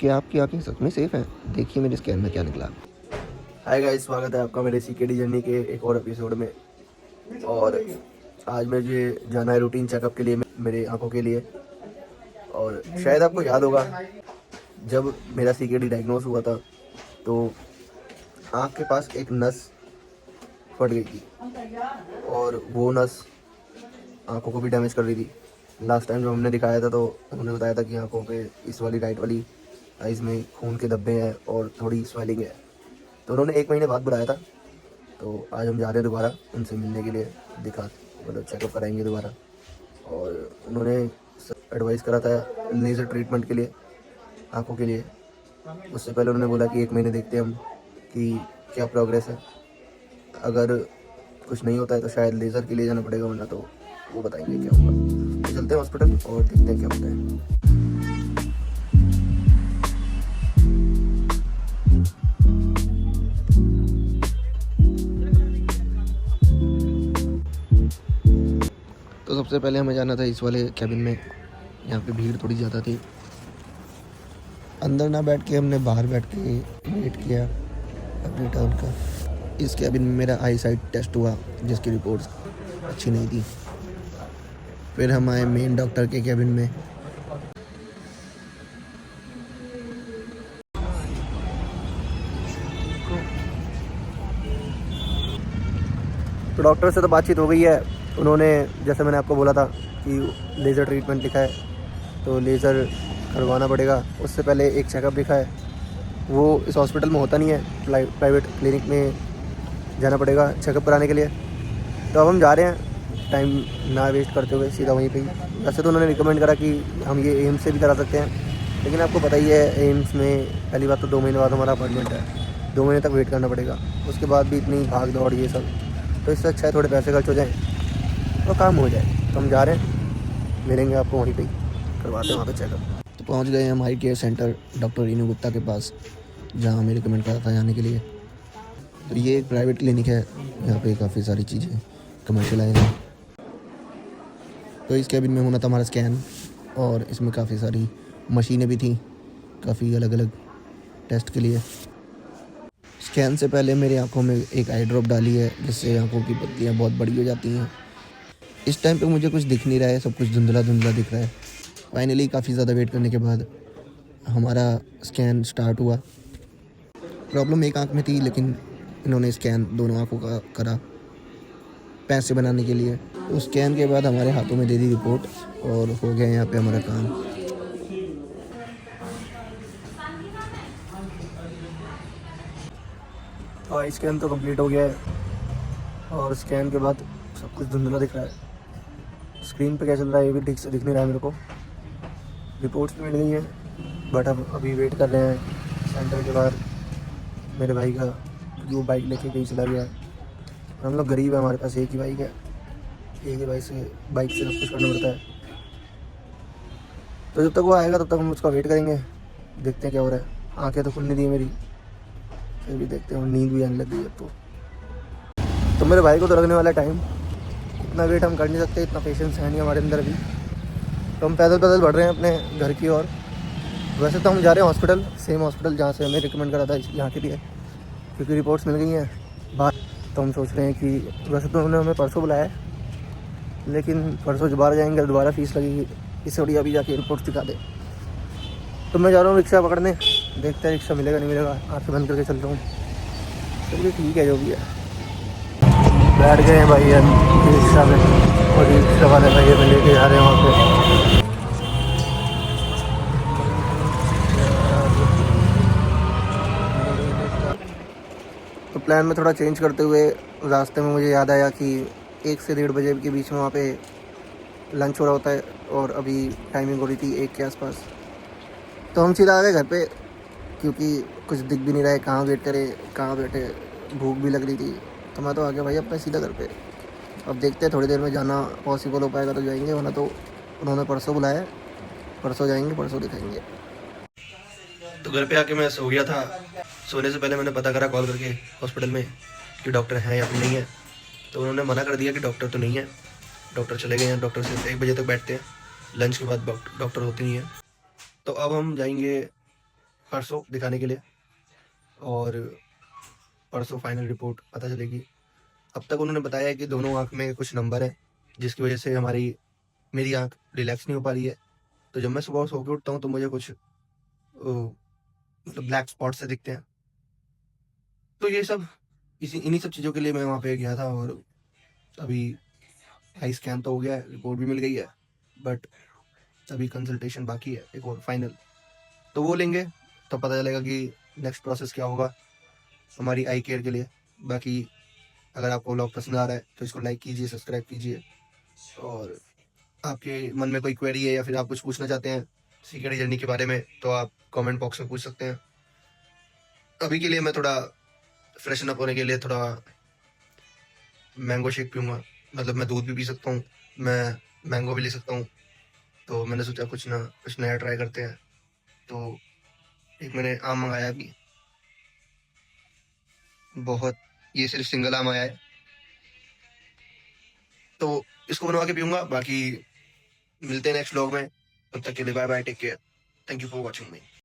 कि आपकी आंखें सच में सेफ हैं। देखिए मेरे स्कैन में क्या निकला। हाय गाइस, स्वागत है आपका मेरे सीकेडी जर्नी के एक और एपिसोड में। और आज मुझे जाना है रूटीन चेकअप के लिए मेरी आंखों के लिए। और शायद आपको याद होगा, जब मेरा सीकेडी डायग्नोस हुआ था तो आँख के पास एक नस फट गई थी और वो नस आंखों को भी डैमेज कर रही थी। लास्ट टाइम जब हमने दिखाया था तो उन्होंने बताया था कि आंखों पे इस वाली राइट वाली आइज़ में खून के धब्बे हैं और थोड़ी स्वेलिंग है। तो उन्होंने 1 महीने बाद बुलाया था। तो आज हम जा रहे हैं दोबारा उनसे मिलने के लिए, मतलब चेकअप कराएंगे दोबारा। और उन्होंने एडवाइस करा था लेज़र ट्रीटमेंट के लिए, आंखों के लिए। उससे पहले उन्होंने बोला कि 1 महीने देखते हैं हम कि क्या प्रोग्रेस है। अगर कुछ नहीं होता है तो शायद लेज़र के लिए जाना पड़ेगा, वरना तो वो बताएंगे क्या होगा। तो चलते हैं हॉस्पिटल और देखते हैं क्या होता है। तो सबसे पहले हमें जाना था इस वाले कैबिन में। यहाँ पे भीड़ थोड़ी ज़्यादा थी। अंदर ना बैठ के हमने बाहर बैठ के वेट किया अपने टर्न का। इस कैबिन में मेरा आई साइट टेस्ट हुआ, जिसकी रिपोर्ट्स अच्छी नहीं थी। फिर हम आए मेन डॉक्टर के कैबिन में। तो डॉक्टर से तो बातचीत हो गई है। उन्होंने, जैसे मैंने आपको बोला था कि लेज़र ट्रीटमेंट लिखा है, तो लेज़र करवाना पड़ेगा। उससे पहले एक चेकअप लिखा है, वो इस हॉस्पिटल में होता नहीं है, प्राइवेट क्लिनिक में जाना पड़ेगा चेकअप कराने के लिए। तो अब हम जा रहे हैं, टाइम ना वेस्ट करते हुए सीधा वहीं पे ही। वैसे तो उन्होंने रिकमेंड करा कि हम ये एम्स से भी करा सकते हैं, लेकिन आपको पता ही है एम्स में पहली बात तो 2 महीने बाद हमारा अपॉइंटमेंट है। 2 महीने तक वेट करना पड़ेगा, उसके बाद भी इतनी भाग दौड़ ये सब। तो इससे अच्छा है थोड़े पैसे खर्च हो जाएँ और काम हो जाए। तो हम जा रहे हैं, मिलेंगे आपको वहीं पे ही, करवाते हैं वहाँ पे चेकअप। तो पहुँच गए हम eye care centre doctor Renu Gupta के पास, जहाँ हमें रिकमेंड करा था जाने के लिए। तो ये एक प्राइवेट क्लिनिक है, यहाँ पे काफ़ी सारी चीज़ें कमर्शियलाइज हैं। तो इस कैबिन में होना था हमारा स्कैन, और इसमें काफ़ी सारी मशीनें भी थी, काफ़ी अलग अलग टेस्ट के लिए। स्कैन से पहले मेरी आंखों में एक आई ड्रॉप डाली है, जिससे आंखों की पत्तियाँ बहुत बड़ी हो जाती हैं। इस टाइम पे मुझे कुछ दिख नहीं रहा है, सब कुछ धुंधला धुंधला दिख रहा है। फाइनली काफ़ी ज़्यादा वेट करने के बाद हमारा स्कैन स्टार्ट हुआ। प्रॉब्लम एक आंख में थी, लेकिन इन्होंने स्कैन दोनों आंखों का करा पैसे बनाने के लिए। तो स्कैन के बाद हमारे हाथों में दे दी रिपोर्ट, और हो गया यहाँ पे हमारा काम। आई स्कैन तो कंप्लीट हो गया है, और स्कैन के बाद सब कुछ धुंधला दिख रहा है। स्क्रीन पे क्या चल रहा है ये भी ठीक से दिख नहीं रहा है मेरे को। रिपोर्ट्स भी मिल गई है, बट हम अभी वेट कर रहे हैं सेंटर के बाहर मेरे भाई का, क्योंकि वो बाइक लेके कहीं चला गया है। हम लोग गरीब है, हमारे पास एक ही बाइक है, एक ही बाइक से सब कुछ करना पड़ता है। तो जब तक वो आएगा तब तक हम उसका वेट करेंगे, देखते हैं क्या हो रहा है। आंखें तो खुल नहीं दी मेरी, फिर भी देखते हैं, नींद भी आने लग गई अब तो मेरे भाई को तो लगने वाला टाइम, इतना वेट हम कर नहीं सकते, इतना पेशेंस है नहीं हमारे अंदर अभी। तो हम पैदल पैदल बढ़ रहे हैं अपने घर की ओर। वैसे तो हम जा रहे हैं हॉस्पिटल, सेम हॉस्पिटल जहाँ से हमें रिकमेंड करा था यहाँ के लिए, क्योंकि रिपोर्ट्स मिल गई हैं बाहर। तो हम सोच रहे हैं कि वैसे तो उन्होंने हमें परसों बुलाया है, लेकिन परसों दोबारा जाएंगे, दोबारा फीस लगेगी, इससे बढ़िया अभी जाके रिपोर्ट्स दिखा दे। तो मैं जा रहा हूँ रिक्शा पकड़ने, देखते हैं रिक्शा मिलेगा नहीं मिलेगा, आँखें बंद करके चल रहा हूँ। चलिए ठीक है, जो भी है। बैठ गए हैं भाई रिक्शा में, और रिक्शा वाले भाई हमें लेके जा रहे हैं वहाँ पे। तो प्लान में थोड़ा चेंज करते हुए रास्ते में मुझे याद आया कि 1 से 1:30 बजे के बीच में वहाँ पे लंच हो रहा होता है, और अभी टाइमिंग हो रही थी 1 के आसपास। तो हम सीधा आ गए घर पे, क्योंकि कुछ दिख भी नहीं रहा है, कहाँ वेट करे कहाँ बैठे, भूख भी लग रही थी। तो मैं तो आ गया भाई अपना सीधा घर पे। अब देखते हैं थोड़ी देर में जाना पॉसिबल हो पाएगा तो जाएंगे, वरना तो उन्होंने परसों बुलाया है, परसों जाएंगे, परसों दिखाएंगे। तो घर पे आके मैं सो गया था। सोने से पहले मैंने पता करा कॉल करके हॉस्पिटल में कि डॉक्टर हैं या फिर नहीं है। तो उन्होंने मना कर दिया कि डॉक्टर तो नहीं है, डॉक्टर चले गए हैं, डॉक्टर सिर्फ 1 बजे तक बैठते हैं, लंच के बाद डॉक्टर होते नहीं हैं। तो अब हम जाएंगे परसों दिखाने के लिए, और परसों फाइनल रिपोर्ट पता चलेगी। अब तक उन्होंने बताया है कि दोनों आँख में कुछ नंबर है, जिसकी वजह से मेरी आँख रिलैक्स नहीं हो पा रही है। तो जब मैं सुबह सो के उठता हूँ तो मुझे कुछ मतलब ब्लैक स्पॉट से दिखते हैं। तो ये सब इन्हीं सब चीज़ों के लिए मैं वहाँ पे गया था, और अभी आई स्कैन तो हो गया है, रिपोर्ट भी मिल गई है, बट अभी कंसल्टेशन बाकी है, एक और फाइनल। तो वो लेंगे तो पता चलेगा कि नेक्स्ट प्रोसेस क्या होगा हमारी आई केयर के लिए। बाकी अगर आपको व्लॉग पसंद आ रहा है तो इसको लाइक कीजिए, सब्सक्राइब कीजिए, और आपके मन में कोई क्वेरी है या फिर आप कुछ पूछना चाहते हैं सीक्रेट जर्नी के बारे में तो आप कमेंट बॉक्स में पूछ सकते हैं। अभी के लिए मैं थोड़ा फ्रेशन अप होने के लिए थोड़ा मैंगो शेक पीऊँगा, मतलब मैं दूध भी पी सकता हूँ, मैं मैंगो भी ले सकता हूँ। तो मैंने सोचा कुछ नया ट्राई करते हैं, तो एक मैंने आम मँगाया अभी, बहुत, ये सिर्फ़ सिंगल आम आया है, तो इसको बनवा के पीऊँगा। बाकी मिलते हैं नेक्स्ट व्लॉग में, तब तक के लिए bye bye, take care, thank you for watching me.